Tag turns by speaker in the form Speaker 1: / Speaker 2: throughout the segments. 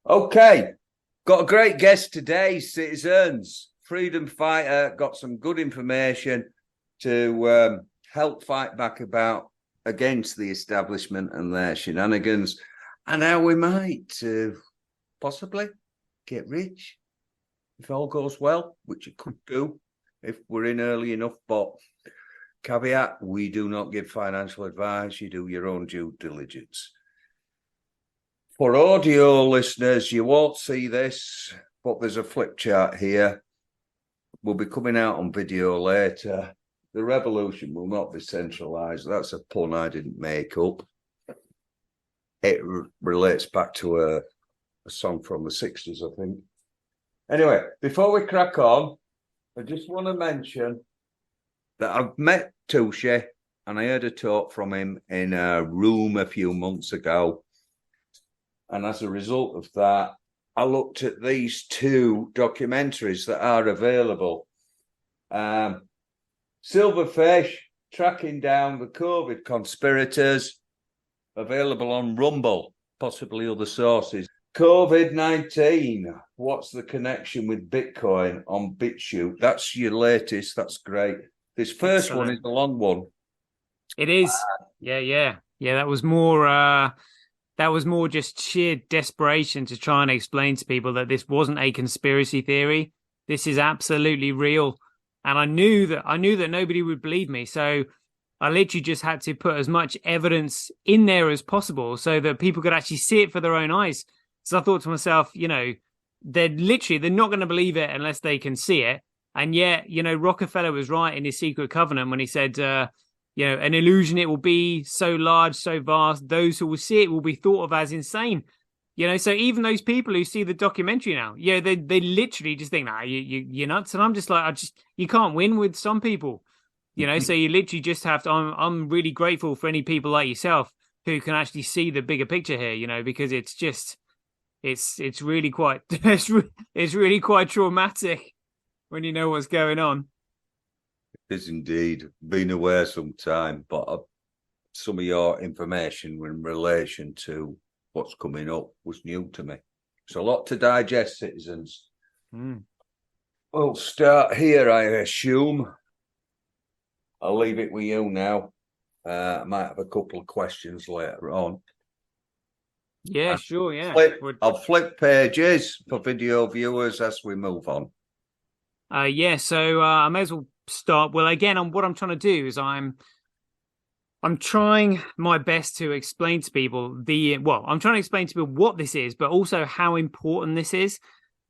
Speaker 1: Okay, got a great guest today, citizens. Freedom fighter, got some good information to help fight back against the establishment and their shenanigans, and how we might possibly get rich if all goes well, which it could do if we're in early enough. But caveat: we do not give financial advice. You do your own due diligence. For audio listeners, you won't see this, but there's a flip chart here. We'll be coming out on video later. The revolution will not be centralised. That's a pun I didn't make up. It relates back to a song from the 60s, I think. Anyway, before we crack on, I just want to mention that I've met Toshi and I heard a talk from him in a room a few months ago. And as a result of that, I looked at these two documentaries that are available. Silverfish, Tracking Down the COVID Conspirators, available on Rumble, possibly other sources. COVID-19, what's the connection with Bitcoin on BitChute? That's your latest, that's great. This first Excellent. One is a long one.
Speaker 2: It is. Yeah, that was more just sheer desperation to try and explain to people that this wasn't a conspiracy theory. This is absolutely real. And I knew that nobody would believe me. So I literally just had to put as much evidence in there as possible so that people could actually see it for their own eyes. So I thought to myself, they're not going to believe it unless they can see it. And yet, Rockefeller was right in his secret covenant when he said, an illusion it will be so large, so vast, those who will see it will be thought of as insane. So even those people who see the documentary now, they literally just think, you're nuts. And I'm just like, you can't win with some people, so you literally just have to, I'm really grateful for any people like yourself who can actually see the bigger picture here, because it's just, it's really quite, it's really quite traumatic when you know what's going on.
Speaker 1: It is indeed. Been aware some time, but some of your information in relation to what's coming up was new to me. It's a lot to digest, citizens. We'll start here, I assume. I'll leave it with you now. I might have a couple of questions later on.
Speaker 2: Yeah, sure, yeah.
Speaker 1: I'll flip pages for video viewers as we move on.
Speaker 2: So I may as well start. Well, again, what I'm trying to do is I'm trying my best to explain to people I'm trying to explain to people what this is, but also how important this is.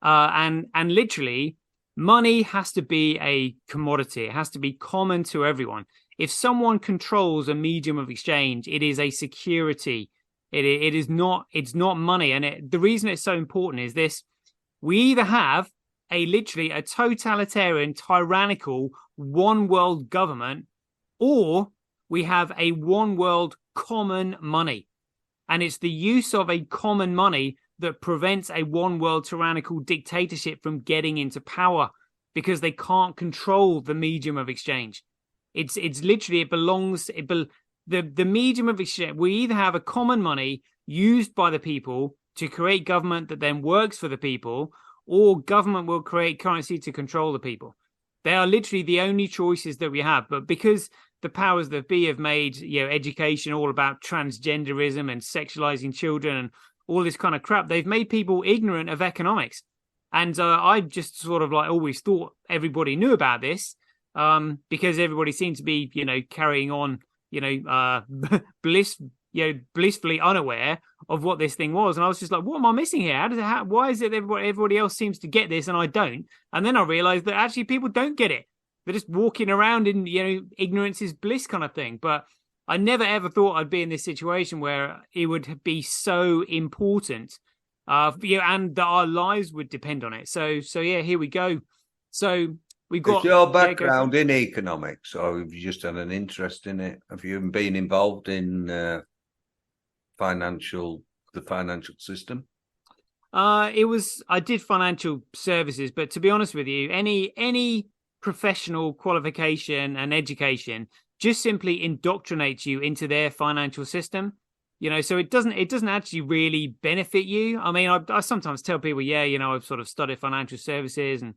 Speaker 2: And literally, money has to be a commodity. It has to be common to everyone. If someone controls a medium of exchange, it is a security. It's not money. And the reason it's so important is this: we either have literally a totalitarian, tyrannical, one world government, or we have a one world common money. And it's the use of a common money that prevents a one world tyrannical dictatorship from getting into power, because they can't control the medium of exchange. It's literally, the medium of exchange. We either have a common money used by the people to create government that then works for the people, or government will create currency to control the people. They are literally the only choices that we have. But because the powers that be have made education all about transgenderism and sexualizing children and all this kind of crap, they've made people ignorant of economics. And I just sort of always thought everybody knew about this, because everybody seemed to be carrying on blissfully unaware of what this thing was. And I was just like, what am I missing here? Why is it everybody else seems to get this and I don't? And then I realized that actually people don't get it. They're just walking around in, ignorance is bliss kind of thing. But I never ever thought I'd be in this situation where it would be so important, and that our lives would depend on it. So yeah, here we go. So we've got.
Speaker 1: Is your background in economics, or have you just had an interest in it? Have you been involved in the financial system?
Speaker 2: I did financial services, but to be honest with you, any professional qualification and education just simply indoctrinates you into their financial system. So it doesn't actually really benefit you. I mean, I sometimes tell people, yeah, I've sort of studied financial services and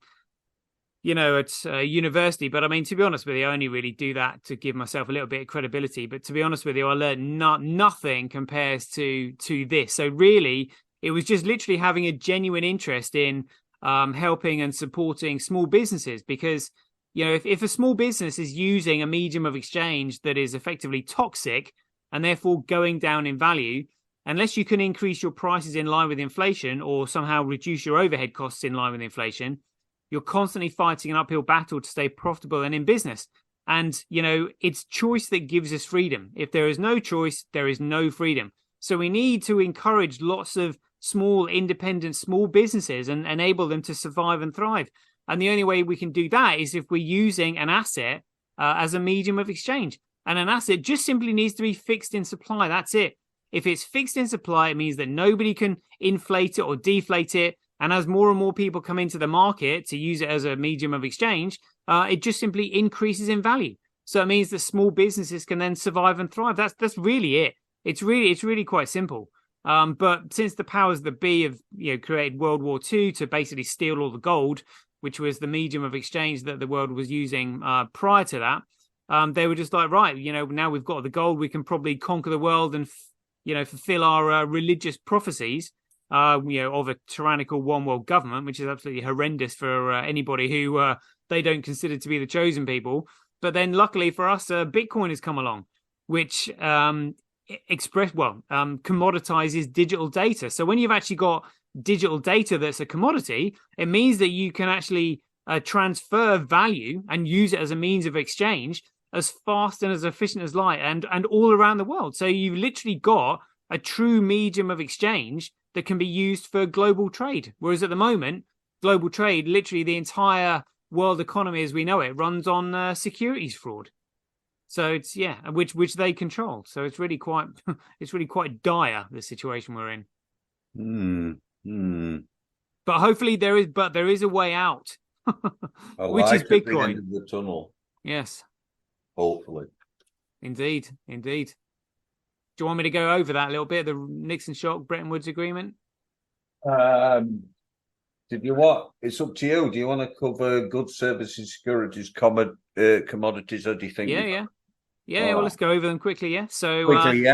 Speaker 2: at university, but I mean, to be honest with you, I only really do that to give myself a little bit of credibility. But to be honest with you, I learned nothing compares to this. So really, it was just literally having a genuine interest in helping and supporting small businesses, because if a small business is using a medium of exchange that is effectively toxic and therefore going down in value, unless you can increase your prices in line with inflation or somehow reduce your overhead costs in line with inflation, you're constantly fighting an uphill battle to stay profitable and in business. And, it's choice that gives us freedom. If there is no choice, there is no freedom. So we need to encourage lots of small, independent, small businesses and enable them to survive and thrive. And the only way we can do that is if we're using an asset as a medium of exchange. And an asset just simply needs to be fixed in supply. That's it. If it's fixed in supply, it means that nobody can inflate it or deflate it. And as more and more people come into the market to use it as a medium of exchange, it just simply increases in value. So it means that small businesses can then survive and thrive. That's really it. It's really quite simple. But since the powers that be have created World War II to basically steal all the gold, which was the medium of exchange that the world was using prior to that, they were just like, right, now we've got the gold, we can probably conquer the world and fulfill our religious prophecies. Of a tyrannical one world government, which is absolutely horrendous for anybody who they don't consider to be the chosen people. But then luckily for us, Bitcoin has come along, which commoditizes digital data. So when you've actually got digital data that's a commodity, it means that you can actually transfer value and use it as a means of exchange as fast and as efficient as light and all around the world. So you've literally got a true medium of exchange that can be used for global trade. Whereas at the moment, global trade, literally the entire world economy as we know it, runs on securities fraud. So it's which they control. So it's really quite dire, the situation we're in. But hopefully there is a way out, which is Bitcoin.
Speaker 1: The end of the tunnel.
Speaker 2: Yes.
Speaker 1: Hopefully.
Speaker 2: Indeed. Do you want me to go over that a little bit, the Nixon-Shock Bretton Woods Agreement?
Speaker 1: Did you what? It's up to you. Do you want to cover goods, services, securities, commodities, or do you think?
Speaker 2: Yeah. Well, let's go over them quickly. Yeah. So
Speaker 1: quickly,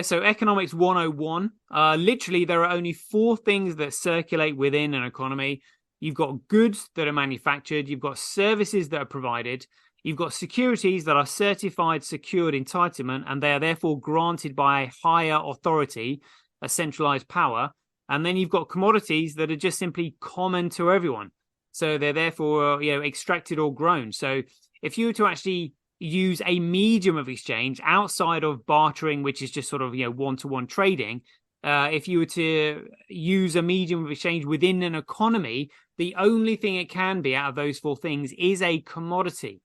Speaker 2: So Economics 101. Literally, there are only 4 things that circulate within an economy. You've got goods that are manufactured. You've got services that are provided. You've got securities that are certified secured entitlement, and they are therefore granted by a higher authority, a centralized power. And then you've got commodities that are just simply common to everyone. So they're therefore, extracted or grown. So if you were to actually use a medium of exchange outside of bartering, which is just sort of, one-to-one trading, if you were to use a medium of exchange within an economy, the only thing it can be out of those 4 things is a commodity.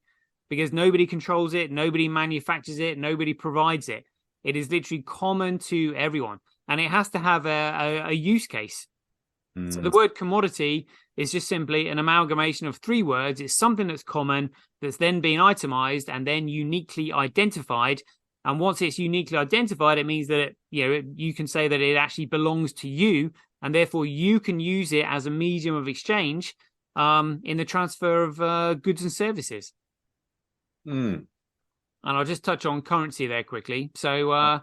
Speaker 2: Because nobody controls it, nobody manufactures it, nobody provides it. It is literally common to everyone. And it has to have a use case. So the word commodity is just simply an amalgamation of 3 words. It's something that's common, that's then been itemized and then uniquely identified. And once it's uniquely identified, it means that you can say that it actually belongs to you, and therefore you can use it as a medium of exchange in the transfer of goods and services. And I'll just touch on currency there quickly. So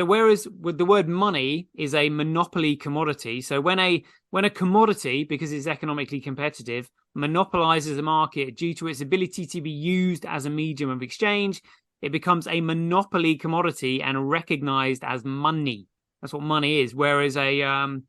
Speaker 2: whereas with the word money is a monopoly commodity, so when a commodity, because it's economically competitive, monopolizes a market due to its ability to be used as a medium of exchange, it becomes a monopoly commodity and recognized as money. That's what money is. Whereas a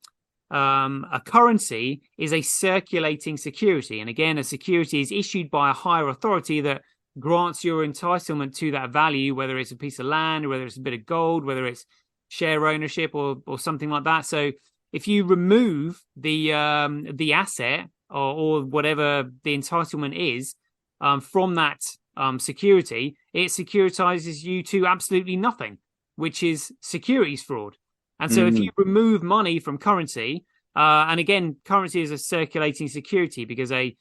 Speaker 2: currency is a circulating security, and again, a security is issued by a higher authority that grants your entitlement to that value, whether it's a piece of land, or whether it's a bit of gold, whether it's share ownership or something like that. So if you remove the asset or whatever the entitlement is from that security, it securitizes you to absolutely nothing, which is securities fraud. And so if you remove money from currency, and again, currency is a circulating security because a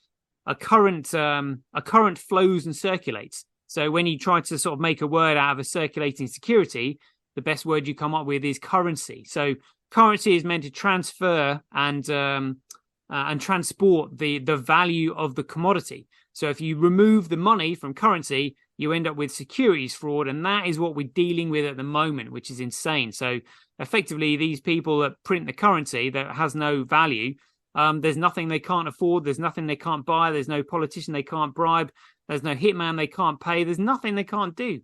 Speaker 2: current flows and circulates. So when you try to sort of make a word out of a circulating security, the best word you come up with is currency. So currency is meant to transfer and transport the value of the commodity. So if you remove the money from currency, you end up with securities fraud, and that is what we're dealing with at the moment, which is insane. So effectively, these people that print the currency that has no value, there's nothing they can't afford, there's nothing they can't buy, there's no politician they can't bribe, there's no hitman they can't pay, there's nothing they can't do.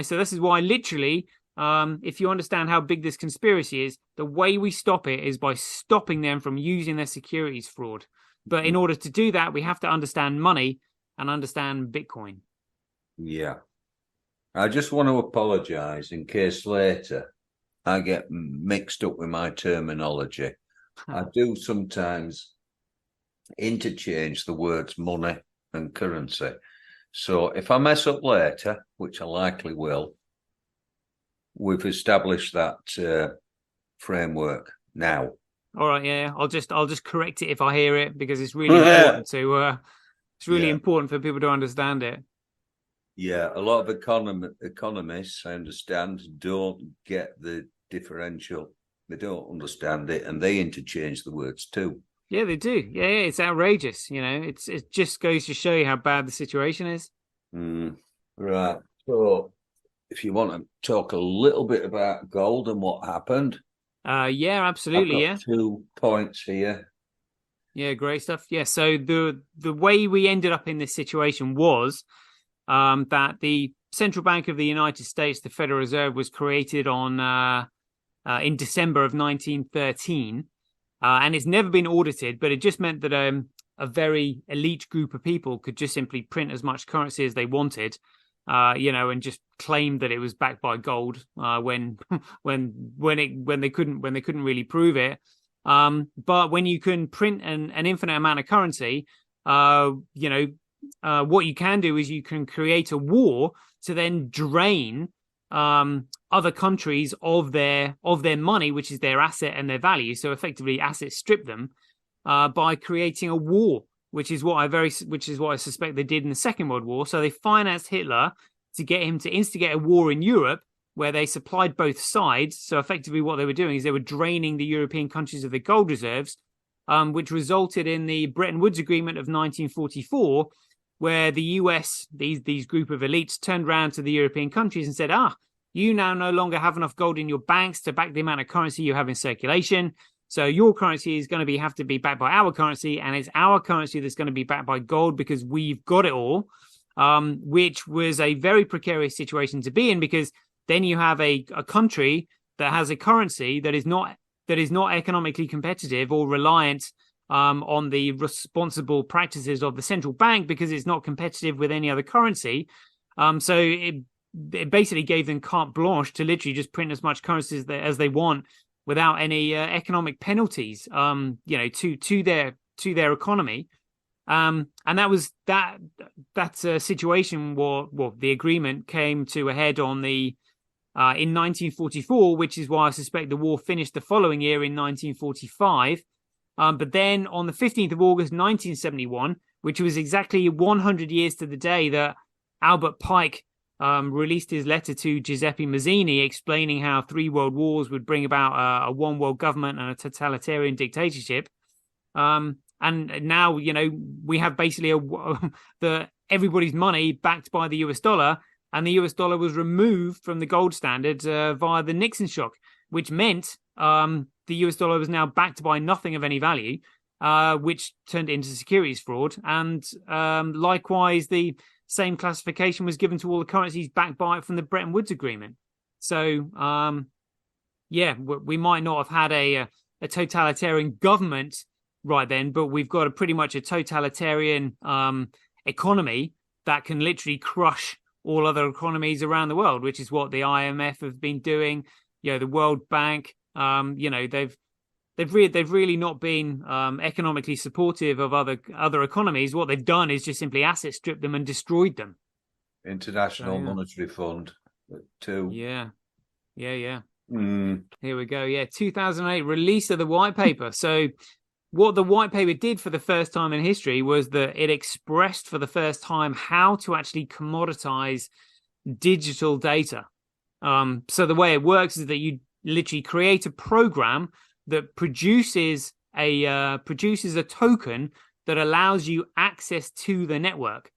Speaker 2: So this is why literally, if you understand how big this conspiracy is, the way we stop it is by stopping them from using their securities fraud. But in order to do that, we have to understand money and understand Bitcoin.
Speaker 1: Yeah. I just want to apologize in case later I get mixed up with my terminology. I do sometimes interchange the words money and currency. So if I mess up later, which I likely will, we've established that framework now.
Speaker 2: All right, yeah. I'll just correct it if I hear it, because it's really important to important for people to understand it.
Speaker 1: Yeah, a lot of economists, I understand, don't get the differential. They don't understand it, and they interchange the words too.
Speaker 2: Yeah, they do. Yeah, it's outrageous. It just goes to show you how bad the situation is.
Speaker 1: Right. So, if you want to talk a little bit about gold and what happened.
Speaker 2: Yeah, absolutely.
Speaker 1: I've got 2 points here.
Speaker 2: Yeah, great stuff. Yeah, so the way we ended up in this situation was that the Central Bank of the United States, the Federal Reserve, was created in December of 1913, and it's never been audited, but it just meant that a very elite group of people could just simply print as much currency as they wanted, and just claim that it was backed by gold when they couldn't really prove it. But when you can print an infinite amount of currency, what you can do is you can create a war to then drain other countries of their money, which is their asset and their value. So effectively, asset strip them by creating a war, which is what I suspect they did in the Second World War. So they financed Hitler to get him to instigate a war in Europe, where they supplied both sides. So effectively what they were doing is they were draining the European countries of their gold reserves, which resulted in the Bretton Woods Agreement of 1944, where the US, these group of elites, turned around to the European countries and said, you now no longer have enough gold in your banks to back the amount of currency you have in circulation. So your currency is going to have to be backed by our currency, and it's our currency that's going to be backed by gold because we've got it all, which was a very precarious situation to be in, because then you have a country that has a currency that is not economically competitive or reliant on the responsible practices of the central bank, because it's not competitive with any other currency. So it basically gave them carte blanche to literally just print as much currency as they want without any economic penalties, to their economy. And that was that situation where the agreement came to a head in 1944, which is why I suspect the war finished the following year in 1945. But then on the 15th of August, 1971, which was exactly 100 years to the day that Albert Pike released his letter to Giuseppe Mazzini explaining how 3 world wars would bring about a one world government and a totalitarian dictatorship. And now, we have basically everybody's money backed by the US dollar, and the US dollar was removed from the gold standard via the Nixon shock, which meant the US dollar was now backed by nothing of any value, which turned into securities fraud. And likewise, the same classification was given to all the currencies backed by it from the Bretton Woods Agreement. So, we might not have had a totalitarian government right then, but we've got pretty much a totalitarian economy that can literally crush all other economies around the world, which is what the IMF have been doing. The World Bank, they've really not been economically supportive of other economies. What they've done is just simply asset stripped them and destroyed them.
Speaker 1: International Monetary Fund too.
Speaker 2: Yeah. Here we go. Yeah, 2008 release of the white paper. So what the white paper did for the first time in history was that it expressed for the first time how to actually commoditize digital data. So the way it works is that you literally create a program that produces a token that allows you access to the network.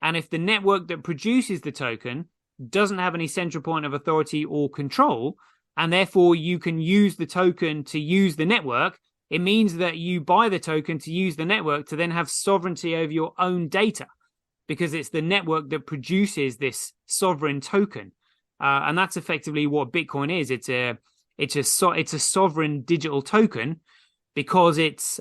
Speaker 2: And if the network that produces the token doesn't have any central point of authority or control, and therefore you can use the token to use the network, it means that you buy the token to use the network to then have sovereignty over your own data, because it's the network that produces this sovereign token. And that's effectively what Bitcoin is. It's a sovereign digital token, because it's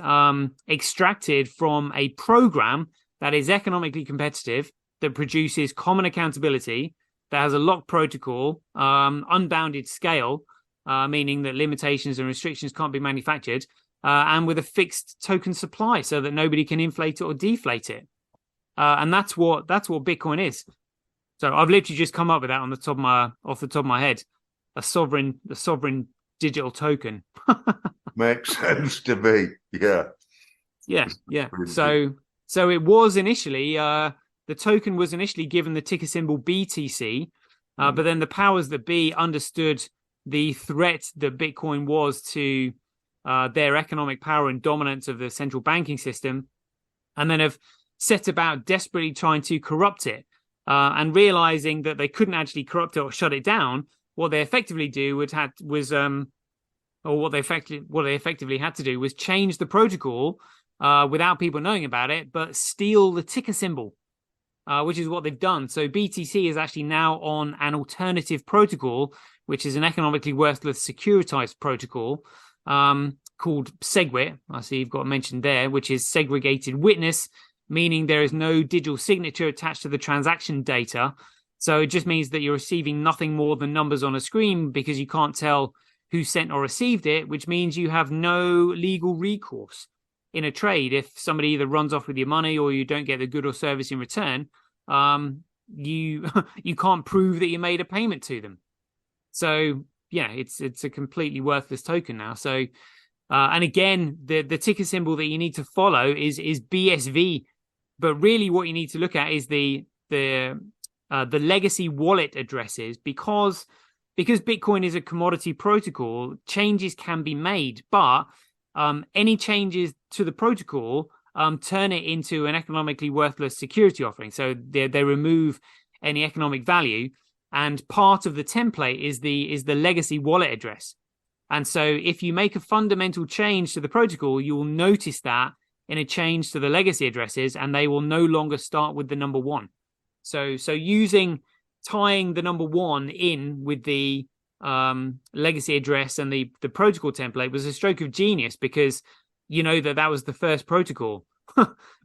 Speaker 2: extracted from a program that is economically competitive, that produces common accountability, that has a locked protocol, unbounded scale, meaning that limitations and restrictions can't be manufactured, and with a fixed token supply so that nobody can inflate it or deflate it. And that's what Bitcoin is. So I've literally just come up with that off the top of my head. A sovereign digital token.
Speaker 1: Makes sense to me. Yeah.
Speaker 2: Yeah. So it was initially the token was initially given the ticker symbol BTC, but then the powers that be understood the threat that Bitcoin was to their economic power and dominance of the central banking system, and then have set about desperately trying to corrupt it. And realizing that they couldn't actually corrupt it or shut it down, what they effectively had to do was change the protocol without people knowing about it, but steal the ticker symbol, which is what they've done. So BTC is actually now on an alternative protocol, which is an economically worthless securitized protocol called SegWit. I see you've got mentioned there, which is segregated witness, meaning there is no digital signature attached to the transaction data. So it just means that you're receiving nothing more than numbers on a screen, because you can't tell who sent or received it, which means you have no legal recourse in a trade. If somebody either runs off with your money or you don't get the good or service in return, you can't prove that you made a payment to them. So yeah, it's a completely worthless token now. So and again, the ticker symbol that you need to follow is BSV. But really what you need to look at is the legacy wallet addresses, because Bitcoin is a commodity protocol, changes can be made, but any changes to the protocol turn it into an economically worthless security offering. So they remove any economic value, and part of the template is the legacy wallet address. And so if you make a fundamental change to the protocol, you will notice that in a change to the legacy addresses, and they will no longer start with the number one. So tying the number one in with the legacy address and the protocol template was a stroke of genius, because you know that was the first protocol,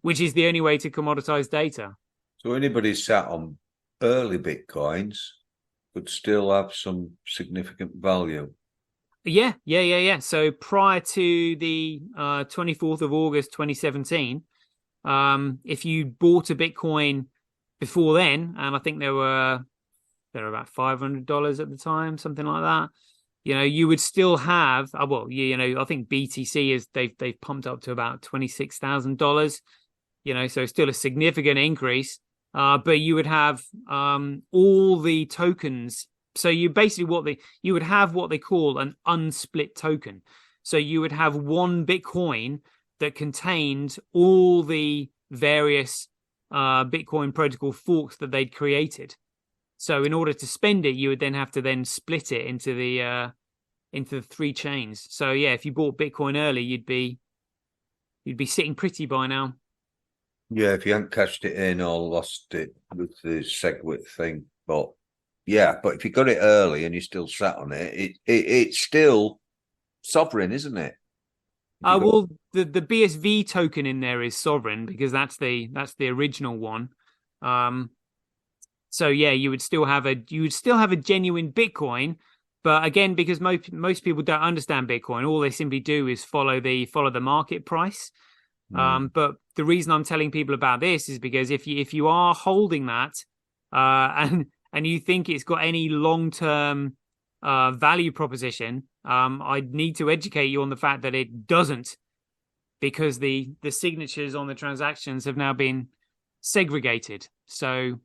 Speaker 2: which is the only way to commoditize data.
Speaker 1: So anybody sat on early Bitcoins could still have some significant value.
Speaker 2: Yeah. So prior to the 24th of August 2017, if you bought a Bitcoin before then, and I think they were about $500 at the time, something like that, you would still have I think BTC is they've pumped up to about $26,000, so still a significant increase, but you would have all the tokens. So you basically you would have what they call an unsplit token. So you would have one Bitcoin that contained all the various Bitcoin protocol forks that they'd created. So in order to spend it, you would then have to split it into the three chains. So yeah, if you bought Bitcoin early, you'd be sitting pretty by now.
Speaker 1: Yeah, if you hadn't cashed it in or lost it with the SegWit thing. But yeah, but if you got it early and you still sat on it, it's still sovereign, isn't it?
Speaker 2: Well, the BSV token in there is sovereign, because that's the original one. So yeah, you would still have a genuine Bitcoin, but again, because most people don't understand Bitcoin, all they simply do is follow the market price. But the reason I'm telling people about this is because if you are holding that, and you think it's got any long-term value proposition, I need to educate you on the fact that it doesn't, because the signatures on the transactions have now been segregated. So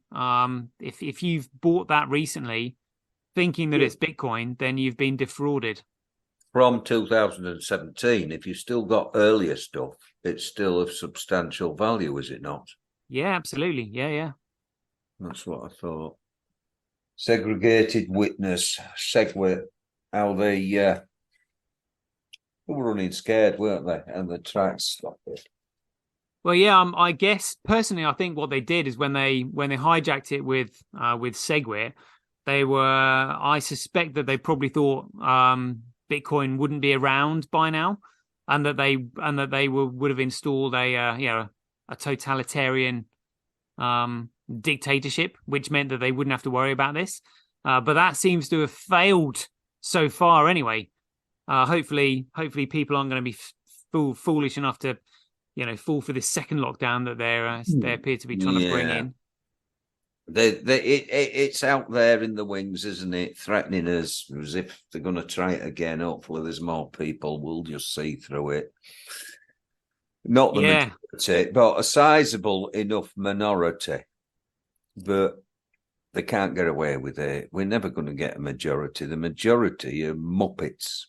Speaker 2: if you've bought that recently, thinking that it's Bitcoin, then you've been defrauded.
Speaker 1: From 2017, if you've still got earlier stuff, it's still of substantial value, is it not?
Speaker 2: Yeah, absolutely. Yeah.
Speaker 1: That's what I thought. Segregated witness, segue, how they were running scared, weren't they? And the tracks stopped it.
Speaker 2: Well, yeah, I guess personally, I think what they did is when they hijacked it with Segwit, I suspect that they probably thought Bitcoin wouldn't be around by now, and that they would have installed a totalitarian dictatorship, which meant that they wouldn't have to worry about this. But that seems to have failed so far anyway. Hopefully people aren't going to be foolish enough to fall for this second lockdown that they appear to be trying to bring in.
Speaker 1: It's out there in the wings, isn't it? Threatening us as if they're going to try it again. Hopefully, there's more people. We'll just see through it. Not the majority, but a sizable enough minority. But they can't get away with it. We're never going to get a majority. The majority are muppets.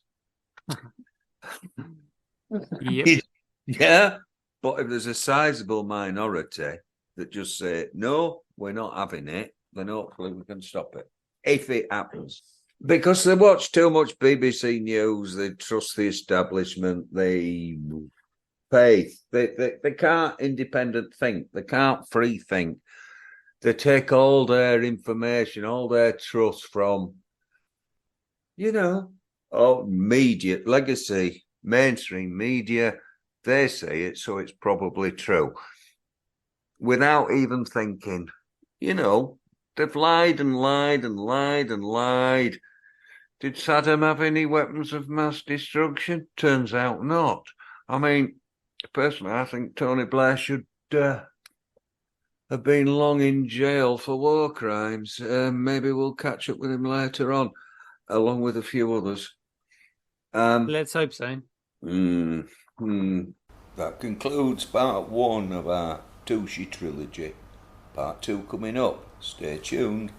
Speaker 2: Yep.
Speaker 1: Yeah. But if there's a sizable minority that just say, no, we're not having it, then hopefully we can stop it. If it happens. Because they watch too much BBC News, they trust the establishment, they pay. They can't independent think. They can't free think. They take all their information, all their trust from, media, legacy, mainstream media. They say it, so it's probably true. Without even thinking, they've lied and lied and lied and lied. Did Saddam have any weapons of mass destruction? Turns out not. I mean, personally, I think Tony Blair should have been long in jail for war crimes. Maybe we'll catch up with him later on, along with a few others.
Speaker 2: Let's hope so.
Speaker 1: That concludes part 1 of our Toshi trilogy. Part 2 coming up. Stay tuned.